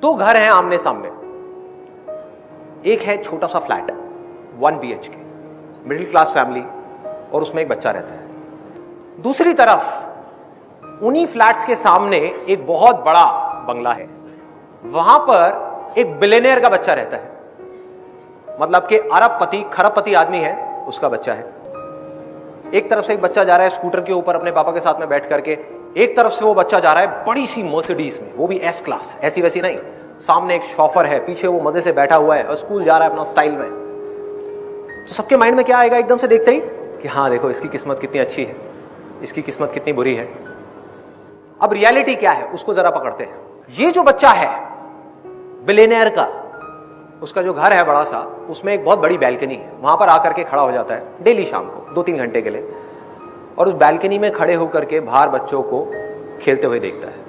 दो घर हैं आमने सामने। एक है छोटा सा flat 1 BHK, middle class family, और उसमें एक बच्चा रहता है। दूसरी तरफ उन्हीं फ्लैट्स के सामने एक बहुत बड़ा बंगला है, वहां पर एक बिलियनियर का बच्चा रहता है, मतलब कि अरबपति खरबपति आदमी है, उसका बच्चा है। एक तरफ से एक बच्चा जा रहा है स्कूटर के ऊपर अपने पापा के साथ में बैठ करके, एक तरफ से वो बच्चा जा रहा है बड़ी सी मर्सिडीज में, वो भी S क्लास, ऐसी वैसी नहीं। सामने एक शॉफर है, पीछे वो मजे से बैठा हुआ है और स्कूल जा रहा है अपना स्टाइल में। तो सबके माइंड में क्या आएगा एकदम से देखते ही कि हाँ देखो इसकी किस्मत कितनी अच्छी है, इसकी किस्मत कितनी बुरी है। अब रियलिटी क्या है उसको जरा पकड़ते हैं। ये जो बच्चा है बिलियनियर का, उसका जो घर है बड़ा सा, उसमें एक बहुत बड़ी बैल्कनी है, वहां पर आकर के खड़ा हो जाता है डेली शाम को 2-3 घंटे के लिए, और उस बैल्कनी में खड़े होकर के बाहर बच्चों को खेलते हुए देखता है।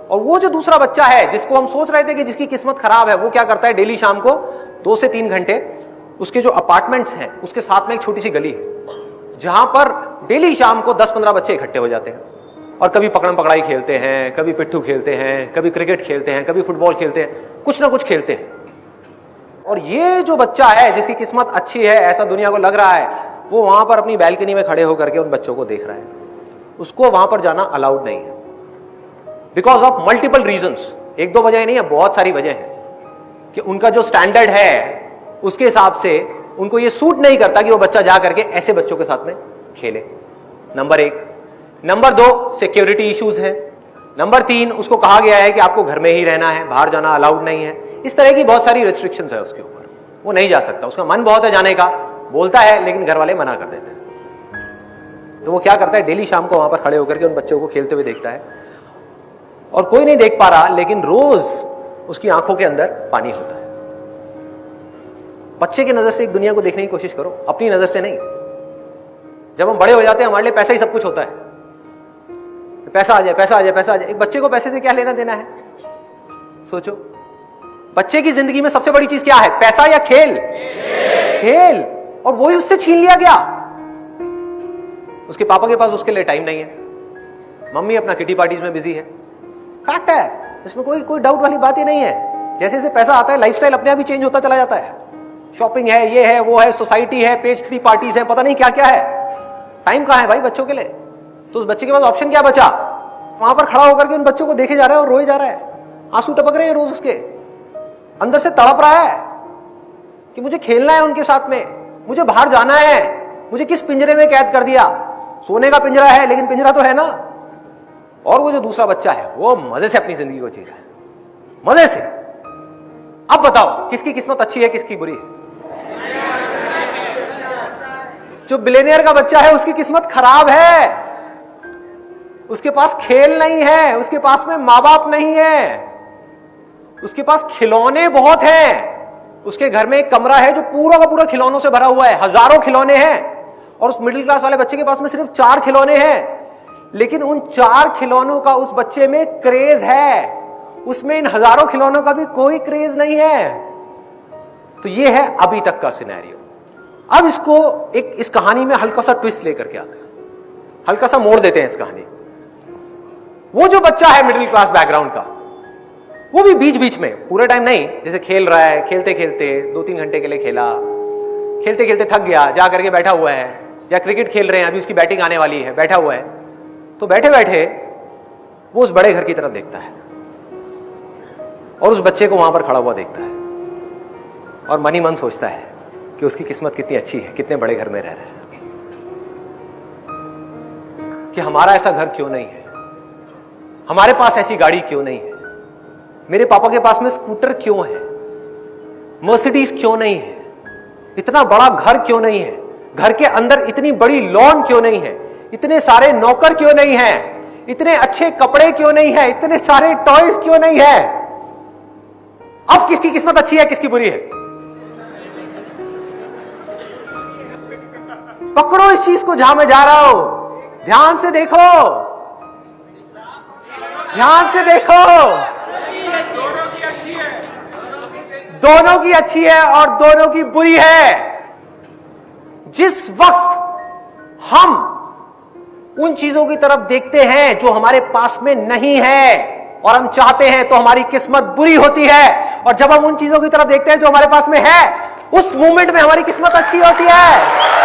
और वो जो दूसरा बच्चा है जिसको हम सोच रहे थे कि जिसकी किस्मत खराब है, वो क्या करता है डेली शाम को 2 से 3 घंटे उसके जो अपार्टमेंट्स हैं उसके साथ में एक छोटी सी गली है जहां पर डेली शाम को 10-15 बच्चे इकट्ठे हो जाते हैं और कभी पकड़म पकड़ाई खेलते हैं, कभी पिट्ठू खेलते हैं, कभी क्रिकेट खेलते हैं, कभी फुटबॉल खेलते हैं, कुछ ना कुछ खेलते हैं। और ये जो बच्चा है जिसकी किस्मत अच्छी है ऐसा दुनिया को लग रहा है, वो वहां पर अपनी बैल्कनी में खड़े होकर के उन बच्चों को देख रहा है। उसको वहां पर जाना अलाउड नहीं है बिकॉज ऑफ मल्टीपल रीजंस। 1-2 वजह नहीं है, बहुत सारी वजह है कि उनका जो स्टैंडर्ड है उसके हिसाब से उनको ये सूट नहीं करता कि वो बच्चा जा करके ऐसे बच्चों के साथ में खेले। नंबर 1। नंबर 2, सिक्योरिटी इश्यूज है। नंबर 3, उसको कहा गया है कि आपको घर में ही रहना है, बाहर जाना अलाउड नहीं है। इस तरह की बहुत सारी रेस्ट्रिक्शंस है उसके ऊपर, वो नहीं जा सकता। उसका मन बहुत है जाने का, बोलता है, लेकिन घर वाले मना कर देते हैं। तो वो क्या करता है, डेली शाम को वहां पर खड़े होकर के उन बच्चों को खेलते हुए देखता है, और कोई नहीं देख पा रहा, लेकिन रोज उसकी आंखों के अंदर पानी होता है। बच्चे की नजर से एक दुनिया को देखने की कोशिश करो, अपनी नजर से नहीं। जब हम बड़े हो जाते हैं हमारे लिए पैसा ही सब कुछ होता है, पैसा आ जाए, पैसा आ जाए, पैसा आ जाए। एक बच्चे को पैसे से क्या लेना देना है, सोचो। बच्चे की जिंदगी में सबसे बड़ी चीज क्या है, पैसा या खेल? खेल। और वही उससे छीन लिया गया। उसके पापा के पास उसके लिए टाइम नहीं है, मम्मी अपना किटी पार्टीज में बिजी है। फैक्ट है, इसमें कोई डाउट वाली बात ही नहीं है। जैसे जैसे पैसा आता है लाइफस्टाइल अपने आप ही चेंज होता चला जाता है। शॉपिंग है, ये है, वो है, सोसाइटी है, पेज 3 पार्टीज है, पता नहीं क्या क्या है। टाइम कहां है भाई बच्चों के लिए? तो उस बच्चे के पास ऑप्शन क्या बचा? वहां पर खड़ा होकर के उन बच्चों को देखे जा रहा है और रोए जा रहा है, आंसू टपक रहे हैं रोज, उसके अंदर से तड़प रहा है कि मुझे खेलना है उनके साथ में, मुझे बाहर जाना है, मुझे किस पिंजरे में कैद कर दिया। सोने का पिंजरा है लेकिन पिंजरा तो है ना। और वो जो दूसरा बच्चा है वो मजे से अपनी जिंदगी को जी रहा है, मजे से। अब बताओ किसकी किस्मत अच्छी है, किसकी बुरी है? जो बिलियनियर का बच्चा है उसकी किस्मत खराब है। उसके पास खेल नहीं है, उसके पास में माँ बाप नहीं है, उसके पास खिलौने बहुत हैं। उसके घर में एक कमरा है जो पूरा का पूरा खिलौनों से भरा हुआ है, हजारों खिलौने हैं। और उस मिडिल क्लास वाले बच्चे के पास में सिर्फ 4 खिलौने हैं, लेकिन उन 4 खिलौनों का उस बच्चे में क्रेज है, उसमें इन हजारों खिलौनों का भी कोई क्रेज नहीं है। तो ये है अभी तक का सिनेरियो। अब इसको इस कहानी में हल्का सा ट्विस्ट लेकर के आते हैं, हल्का सा मोड़ देते हैं इस कहानी। वो जो बच्चा है मिडिल क्लास बैकग्राउंड का, वो भी बीच बीच में, पूरे टाइम नहीं, जैसे खेल रहा है, खेलते खेलते 2-3 घंटे के लिए खेला, खेलते खेलते थक गया, जा करके बैठा हुआ है, या क्रिकेट खेल रहे हैं, अभी उसकी बैटिंग आने वाली है, बैठा हुआ है, तो बैठे बैठे वो उस बड़े घर की तरफ देखता है और उस बच्चे को वहां पर खड़ा हुआ देखता है, और मन ही मन सोचता है कि उसकी किस्मत कितनी अच्छी है, कितने बड़े घर में रह रहा है, कि हमारा ऐसा घर क्यों नहीं है, हमारे पास ऐसी गाड़ी क्यों नहीं है, मेरे पापा के पास में स्कूटर क्यों है, मर्सिडीज क्यों नहीं है, इतना बड़ा घर क्यों नहीं है, घर के अंदर इतनी बड़ी लॉन क्यों नहीं है, इतने सारे नौकर क्यों नहीं है, इतने अच्छे कपड़े क्यों नहीं है, इतने सारे टॉयज क्यों नहीं है। अब किसकी किस्मत अच्छी है, किसकी बुरी है? पकड़ो इस चीज को जहां मैं जा रहा हूं, ध्यान से देखो, ध्यान से देखो। दोनों की अच्छी है और दोनों की बुरी है। जिस वक्त हम उन चीजों की तरफ देखते हैं जो हमारे पास में नहीं है, और हम चाहते हैं तो हमारी किस्मत बुरी होती है, और जब हम उन चीजों की तरफ देखते हैं जो हमारे पास में है, उस मोमेंट में हमारी किस्मत अच्छी होती है।